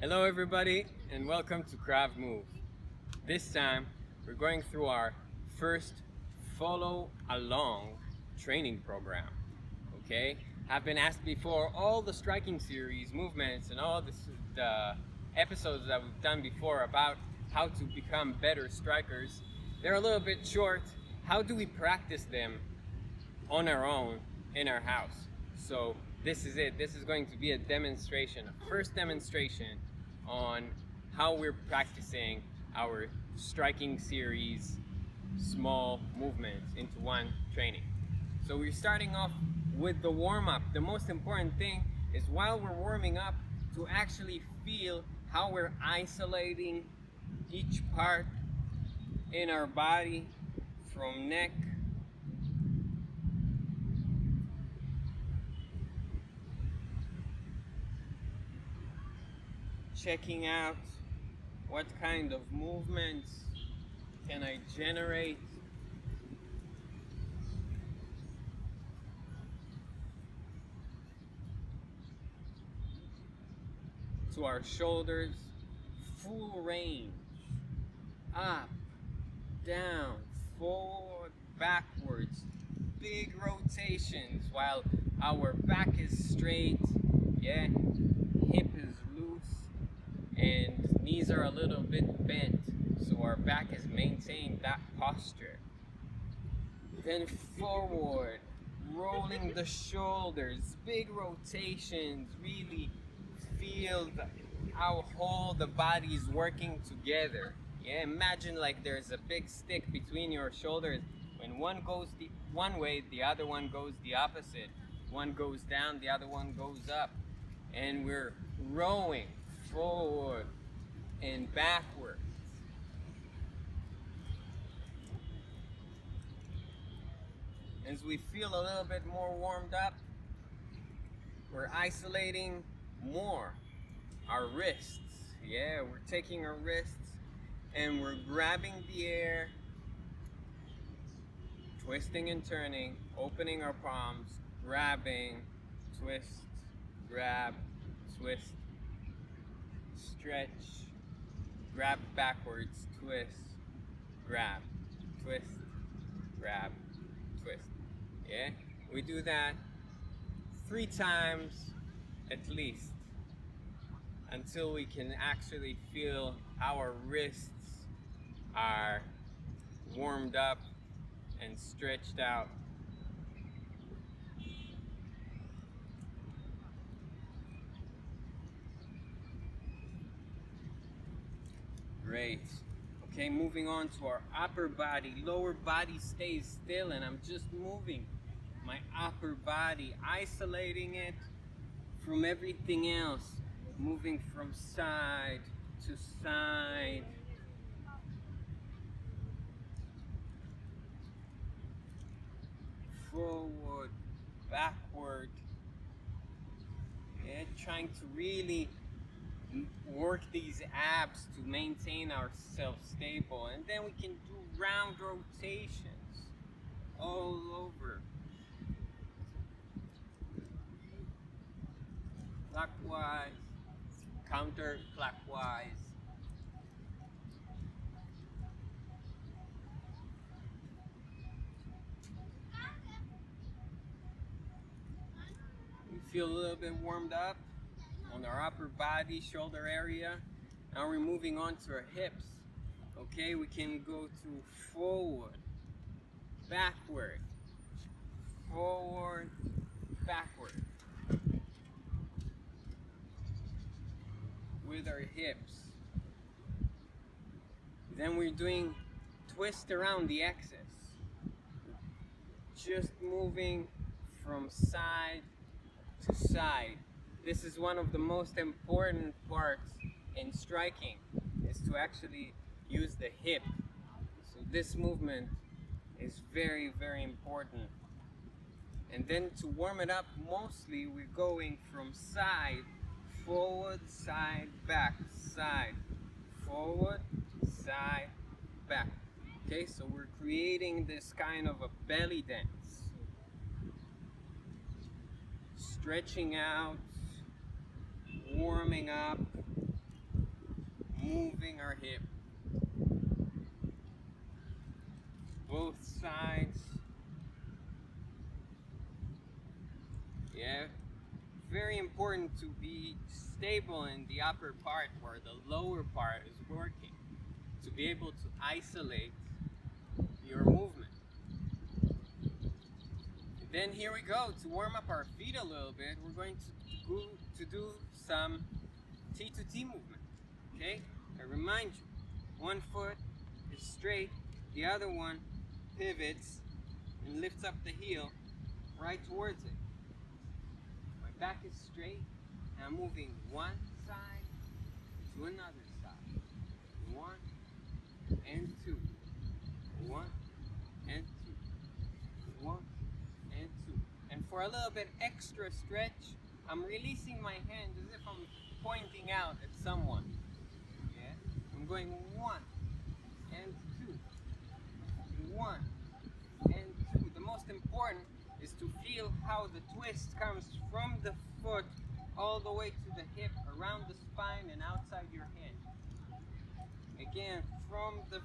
Hello everybody and welcome to Krav Move. This time we're going through our first follow along training program. Okay? I've been asked before all the striking series movements and all the episodes that we've done before about how to become better strikers. They're a little bit short. How do we practice them on our own in our house? So this is it. This is going to be a demonstration, a first demonstration on how we're practicing our striking series small movements into one training. So we're starting off with the warm-up. The most important thing is while we're warming up to actually feel how we're isolating each part in our body from neck checking out what kind of movements can I generate to our shoulders, full range, up, down, forward, backwards, big rotations while our back is straight, yeah, hip is loose, and knees are a little bit bent, so our back is maintained that posture. Then forward, rolling the shoulders, big rotations, really feel how whole the body is working together. Yeah, imagine like there's a big stick between your shoulders. When one goes the one way, the other one goes the opposite. One goes down, the other one goes up. And we're rowing forward and backward. As we feel a little bit more warmed up, we're isolating more our wrists. Yeah, we're taking our wrists and we're grabbing the air, twisting and turning, opening our palms, grabbing, twist, grab, twist, stretch, grab backwards, twist, grab, twist, grab, twist. Yeah, we do that 3 times at least until we can actually feel our wrists are warmed up and stretched out. Great. Okay, moving on to our upper body. Lower body stays still and I'm just moving my upper body, isolating it from everything else, moving from side to side. Forward, backward. Yeah, trying to really work these abs to maintain ourselves stable, and then we can do round rotations all over, clockwise, counterclockwise. We feel a little bit warmed up on our upper body, shoulder area. Now we're moving on to our hips. Okay, we can go to forward, backward, forward, backward with our hips. Then we're doing twist around the axis, just moving from side to side. This is one of the most important parts in striking, is to actually use the hip. So this movement is very, very important. And then to warm it up, mostly we're going from side, forward, side, back, side, forward, side, back. Okay, so we're creating this kind of a belly dance. Stretching out, warming up, moving our hip. Both sides. Yeah. Very important to be stable in the upper part where the lower part is working, to be able to isolate your movement. Then here we go. To warm up our feet a little bit, we're going to do some T to T movement. Okay? I remind you, one foot is straight, the other one pivots and lifts up the heel right towards it. My back is straight and I'm moving one side to another side. 1 and 2. 1 and 2. 1 and 2. And for a little bit extra stretch, I'm releasing my hand as if I'm pointing out at someone. Yeah? I'm going 1 and 2. 1 and 2. The most important is to feel how the twist comes from the foot all the way to the hip, around the spine and outside your hand. Again, from the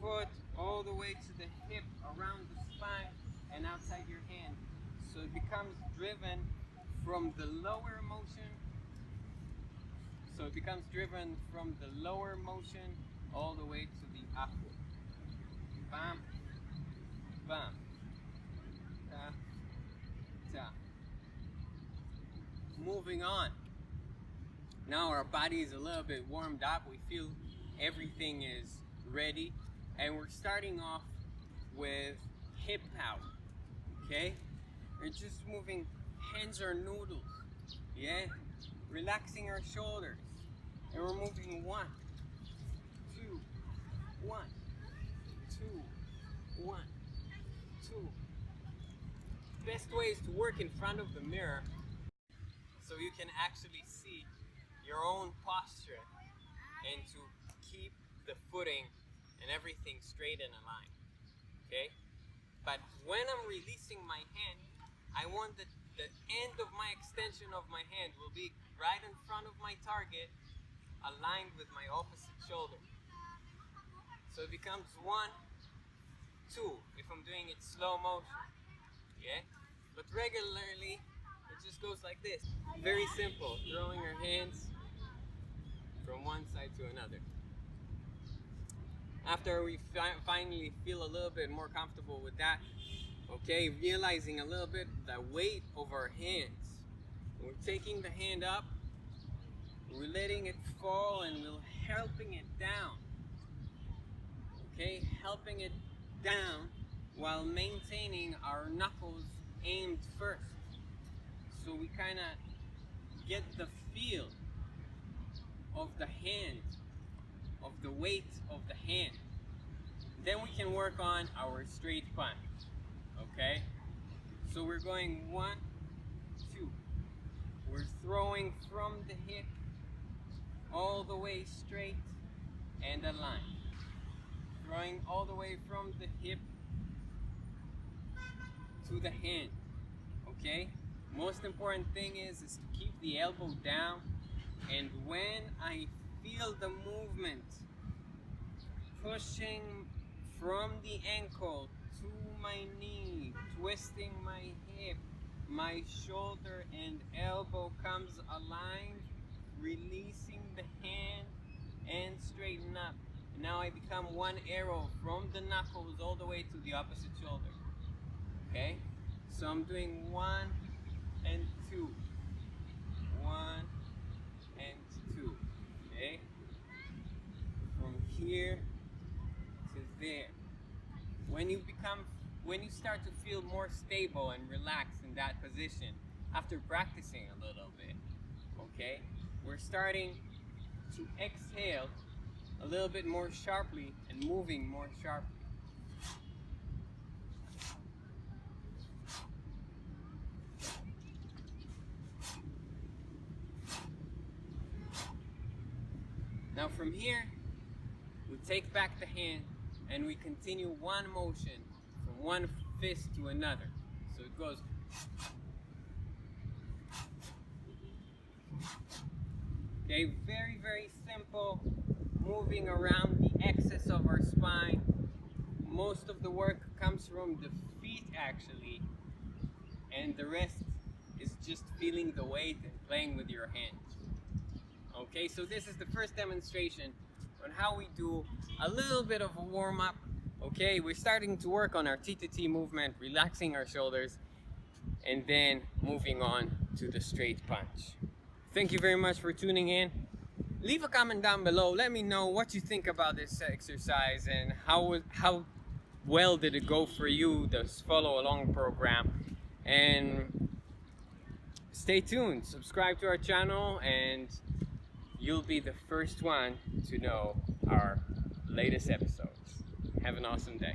foot all the way to the hip, around the spine and outside your hand. So it becomes driven from the lower motion. So it becomes driven from the lower motion all the way to the upward. Bam, bam, ta, ta. Moving on. Now our body is a little bit warmed up. We feel everything is ready. And we're starting off with hip power. Okay? We're just moving, hands are noodles. Yeah? Relaxing our shoulders. And we're moving 1, 2, 1, 2, 1, 2. Best way is to work in front of the mirror so you can actually see your own posture and to keep the footing and everything straight and aligned. Okay? But when I'm releasing my hand, I want the end of my extension of my hand will be right in front of my target, aligned with my opposite shoulder. So it becomes 1, 2 if I'm doing it slow motion. Yeah? But regularly, it just goes like this. Very simple, throwing your hands from one side to another. After we finally feel a little bit more comfortable with that, okay, realizing a little bit the weight of our hands. We're taking the hand up, we're letting it fall, and we're helping it down. Okay, helping it down while maintaining our knuckles aimed first. So we kind of get the feel of the hand, of the weight of the hand. Then we can work on our straight punch. Okay? So we're going 1, 2. We're throwing from the hip all the way straight and aligned. Throwing all the way from the hip to the hand. Okay? Most important thing is to keep the elbow down, and when I feel the movement pushing from the ankle to my knee, twisting my hip, my shoulder and elbow comes aligned, releasing the hand and straighten up. Now I become one arrow from the knuckles all the way to the opposite shoulder. Okay? So I'm doing 1 and 2. 1 and 2. Okay? From here to there. When you start to feel more stable and relaxed in that position after practicing a little bit, okay, we're starting to exhale a little bit more sharply and moving more sharply. Now from here, we take back the hand and we continue one motion from one fist to another. So it goes. Okay, very, very simple moving around the excess of our spine. Most of the work comes from the feet actually, and the rest is just feeling the weight and playing with your hands. Okay, so this is the first demonstration on how we do a little bit of a warm-up. Okay, we're starting to work on our T-to-T movement, relaxing our shoulders, and then moving on to the straight punch. Thank you very much for tuning in. Leave a comment down below. Let me know what you think about this exercise and how well did it go for you, this follow along program. And stay tuned, subscribe to our channel, and you'll be the first one to know our latest episodes. Have an awesome day.